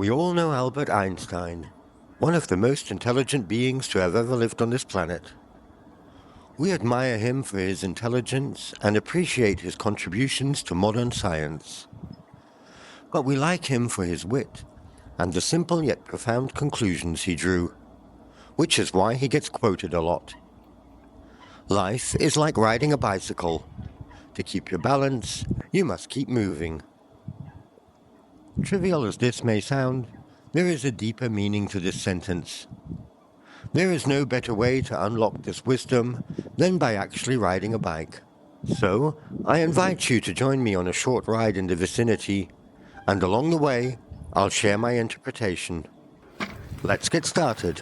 We all know Albert Einstein, one of the most intelligent beings to have ever lived on this planet. We admire him for his intelligence and appreciate his contributions to modern science. But we like him for his wit and the simple yet profound conclusions he drew, which is why he gets quoted a lot. Life is like riding a bicycle. To keep your balance, you must keep moving. Trivial as this may sound, there is a deeper meaning to this sentence. There is no better way to unlock this wisdom than by actually riding a bike. So, I invite you to join me on a short ride in the vicinity, and along the way, I'll share my interpretation. Let's get started.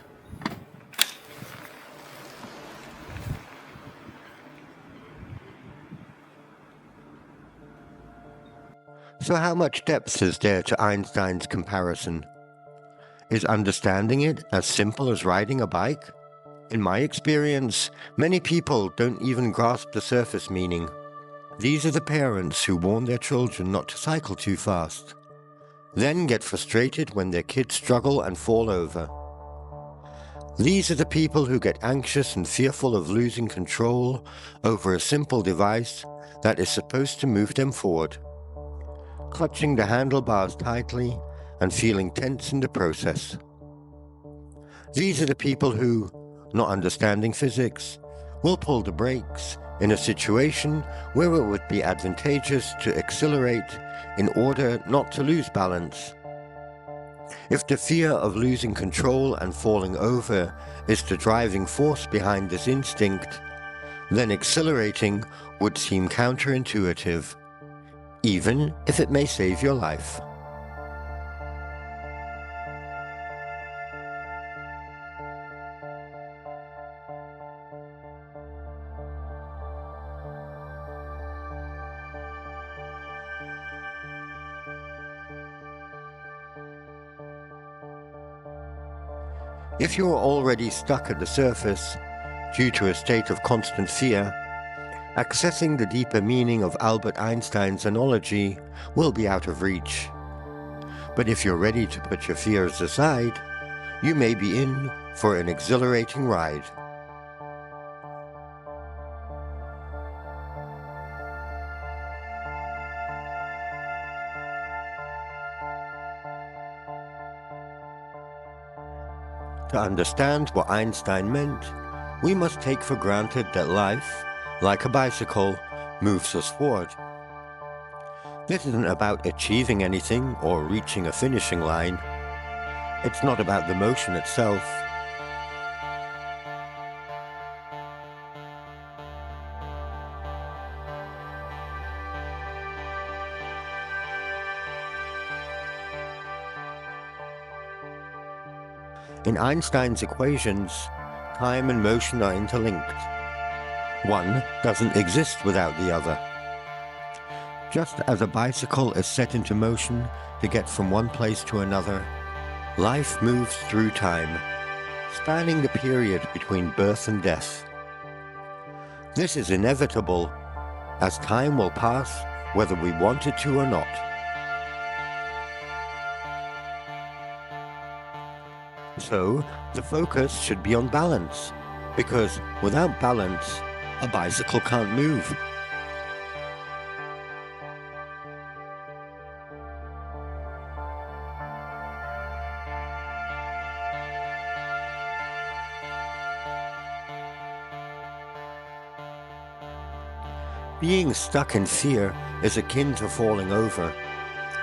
So how much depth is there to Einstein's comparison? Is understanding it as simple as riding a bike? In my experience, many people don't even grasp the surface meaning. These are the parents who warn their children not to cycle too fast, then get frustrated when their kids struggle and fall over. These are the people who get anxious and fearful of losing control over a simple device that is supposed to move them forward, clutching the handlebars tightly and feeling tense in the process. These are the people who, not understanding physics, will pull the brakes in a situation where it would be advantageous to accelerate in order not to lose balance. If the fear of losing control and falling over is the driving force behind this instinct, then accelerating would seem counterintuitive, even if it may save your life. If you are already stuck at the surface due to a state of constant fear, accessing the deeper meaning of Albert Einstein's analogy will be out of reach. But if you're ready to put your fears aside, you may be in for an exhilarating ride. To understand what Einstein meant, we must take for granted that life, like a bicycle, moves us forward. This isn't about achieving anything or reaching a finishing line. It's not about the motion itself. In Einstein's equations, time and motion are interlinked. One doesn't exist without the other. Just as a bicycle is set into motion to get from one place to another, life moves through time, spanning the period between birth and death. This is inevitable, as time will pass whether we want it to or not. So, the focus should be on balance, because without balance, a bicycle can't move. Being stuck in fear is akin to falling over,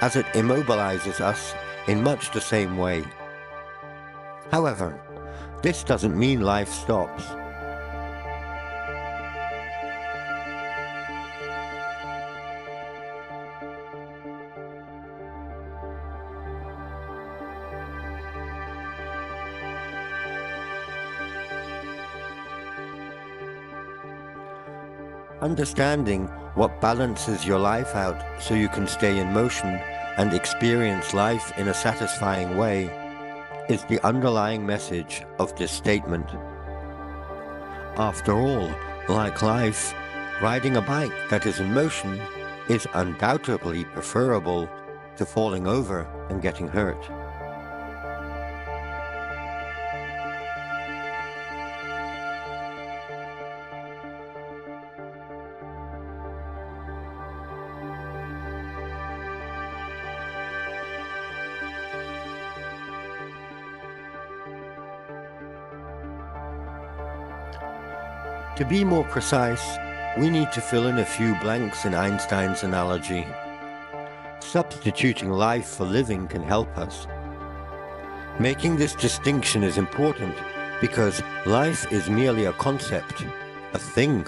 as it immobilizes us in much the same way. However, this doesn't mean life stops. Understanding what balances your life out so you can stay in motion and experience life in a satisfying way is the underlying message of this statement. After all, like life, riding a bike that is in motion is undoubtedly preferable to falling over and getting hurt. To be more precise, we need to fill in a few blanks in Einstein's analogy. Substituting life for living can help us. Making this distinction is important because life is merely a concept, a thing.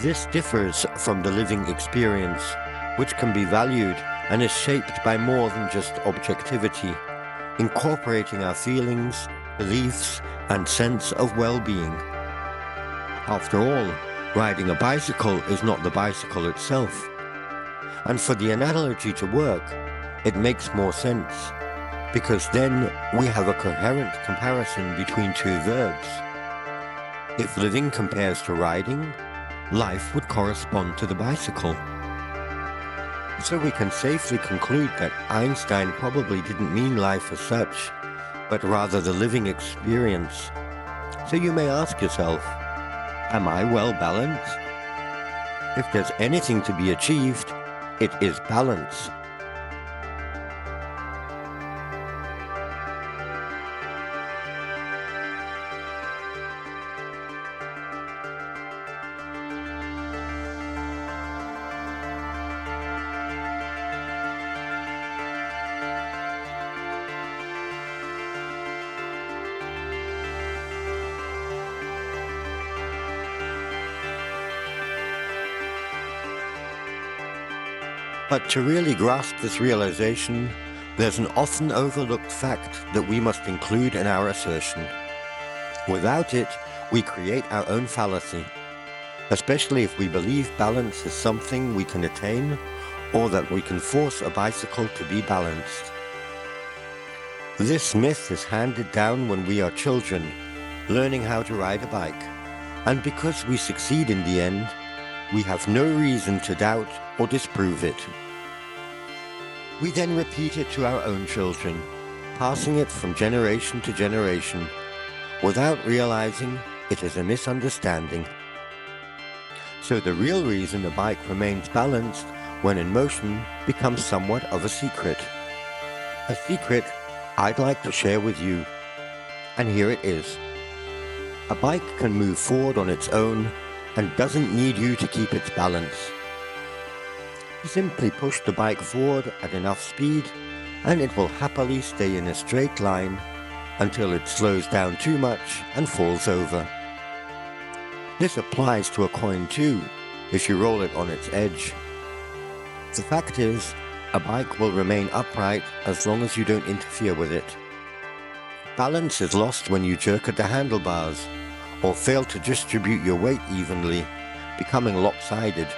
This differs from the living experience, which can be valued and is shaped by more than just objectivity, incorporating our feelings, beliefs, and sense of well-being. After all, riding a bicycle is not the bicycle itself. And for the analogy to work, it makes more sense, because then we have a coherent comparison between two verbs. If living compares to riding, life would correspond to the bicycle. So we can safely conclude that Einstein probably didn't mean life as such, but rather the living experience. So you may ask yourself, am I well balanced? If there's anything to be achieved, it is balance. But to really grasp this realization, there's an often overlooked fact that we must include in our assertion. Without it, we create our own fallacy, especially if we believe balance is something we can attain or that we can force a bicycle to be balanced. This myth is handed down when we are children, learning how to ride a bike, and because we succeed in the end, we have no reason to doubt or disprove it. We then repeat it to our own children, passing it from generation to generation, without realizing it is a misunderstanding. So the real reason a bike remains balanced when in motion becomes somewhat of a secret. A secret I'd like to share with you. And here it is. A bike can move forward on its own and doesn't need you to keep its balance. Simply push the bike forward at enough speed and it will happily stay in a straight line until it slows down too much and falls over. This applies to a coin too, if you roll it on its edge. The fact is, a bike will remain upright as long as you don't interfere with it. Balance is lost when you jerk at the handlebars or fail to distribute your weight evenly, becoming lopsided.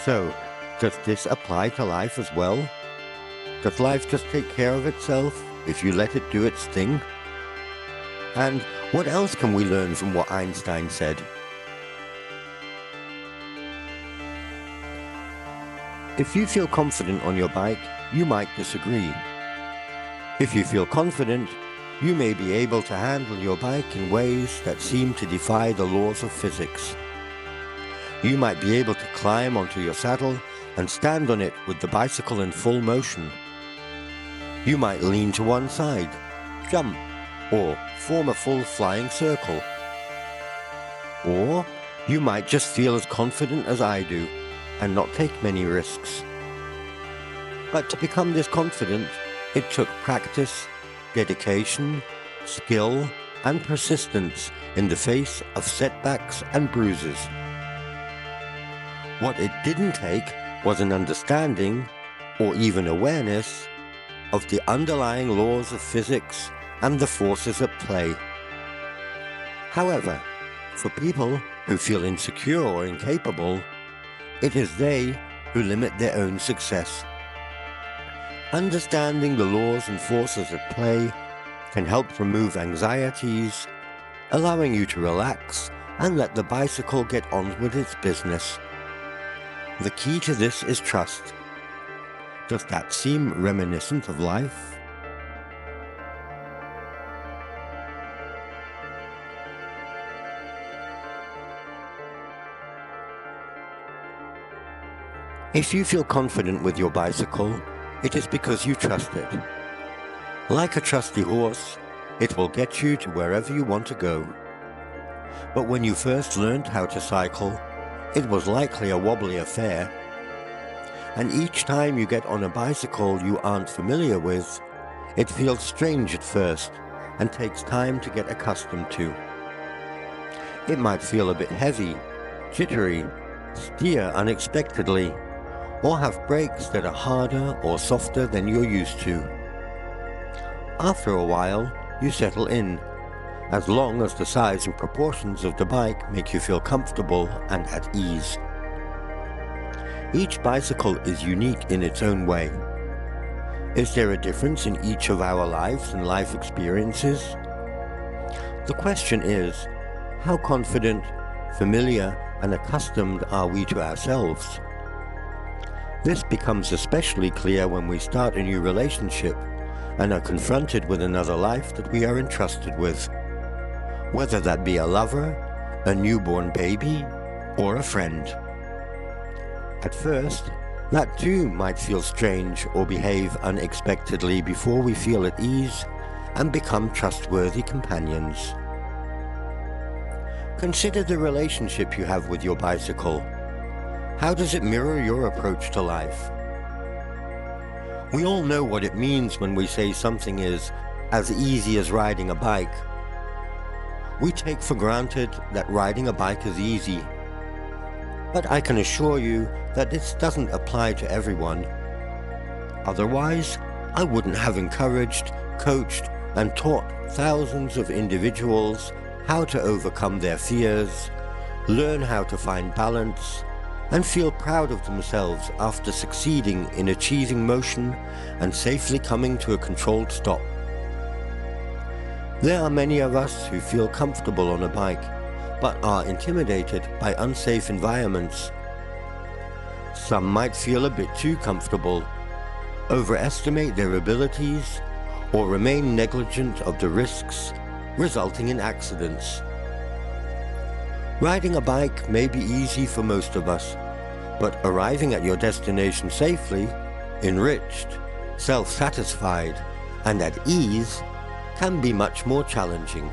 So, does this apply to life as well? Does life just take care of itself if you let it do its thing? And what else can we learn from what Einstein said? If you feel confident on your bike, you might disagree. If you feel confident, you may be able to handle your bike in ways that seem to defy the laws of physics. You might be able to climb onto your saddle and stand on it with the bicycle in full motion. You might lean to one side, jump, or form a full flying circle. Or you might just feel as confident as I do and not take many risks. But to become this confident, it took practice, dedication, skill, and persistence in the face of setbacks and bruises. What it didn't take was an understanding, or even awareness, of the underlying laws of physics and the forces at play. However, for people who feel insecure or incapable, it is they who limit their own success. Understanding the laws and forces at play can help remove anxieties, allowing you to relax and let the bicycle get on with its business. The key to this is trust. Does that seem reminiscent of life? If you feel confident with your bicycle, it is because you trust it. Like a trusty horse, it will get you to wherever you want to go. But when you first learned how to cycle, it was likely a wobbly affair. And each time you get on a bicycle you aren't familiar with, it feels strange at first and takes time to get accustomed to. It might feel a bit heavy, jittery, steer unexpectedly, or have brakes that are harder or softer than you're used to. After a while, you settle in, as long as the size and proportions of the bike make you feel comfortable and at ease. Each bicycle is unique in its own way. Is there a difference in each of our lives and life experiences? The question is, how confident, familiar, and accustomed are we to ourselves? This becomes especially clear when we start a new relationship and are confronted with another life that we are entrusted with, whether that be a lover, a newborn baby, or a friend. At first, that too might feel strange or behave unexpectedly before we feel at ease and become trustworthy companions. Consider the relationship you have with your bicycle. How does it mirror your approach to life? We all know what it means when we say something is as easy as riding a bike. We take for granted that riding a bike is easy. But I can assure you that this doesn't apply to everyone. Otherwise, I wouldn't have encouraged, coached, and taught thousands of individuals how to overcome their fears, learn how to find balance, and feel proud of themselves after succeeding in achieving motion and safely coming to a controlled stop. There are many of us who feel comfortable on a bike, but are intimidated by unsafe environments. Some might feel a bit too comfortable, overestimate their abilities, or remain negligent of the risks, resulting in accidents. Riding a bike may be easy for most of us, but arriving at your destination safely, enriched, self-satisfied, and at ease can be much more challenging.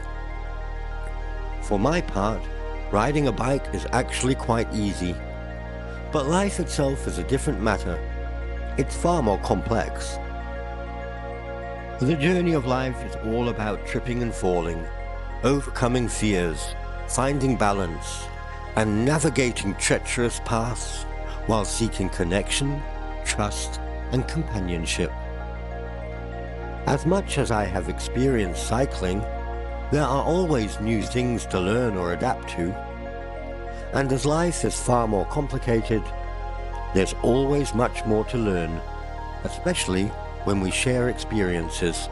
For my part, riding a bike is actually quite easy, but life itself is a different matter. It's far more complex. The journey of life is all about tripping and falling, overcoming fears, finding balance, and navigating treacherous paths while seeking connection, trust, and companionship. As much as I have experienced cycling, there are always new things to learn or adapt to. And as life is far more complicated, there's always much more to learn, especially when we share experiences.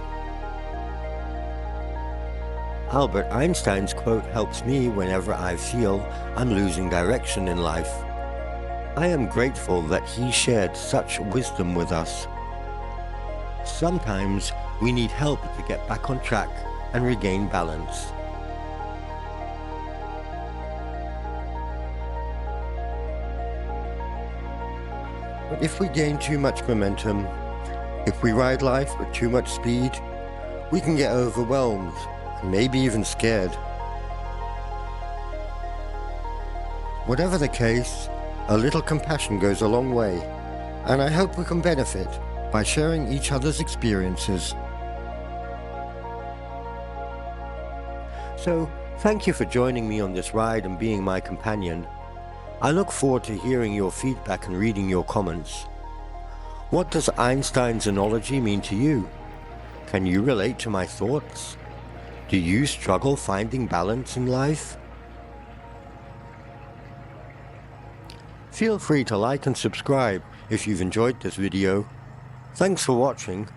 Albert Einstein's quote helps me whenever I feel I'm losing direction in life. I am grateful that he shared such wisdom with us. Sometimes we need help to get back on track and regain balance. But if we gain too much momentum, if we ride life with too much speed, we can get overwhelmed and maybe even scared. Whatever the case, a little compassion goes a long way, and I hope we can benefit by sharing each other's experiences. So, thank you for joining me on this ride and being my companion. I look forward to hearing your feedback and reading your comments. What does Einstein's analogy mean to you? Can you relate to my thoughts? Do you struggle finding balance in life? Feel free to like and subscribe if you've enjoyed this video. Thanks for watching.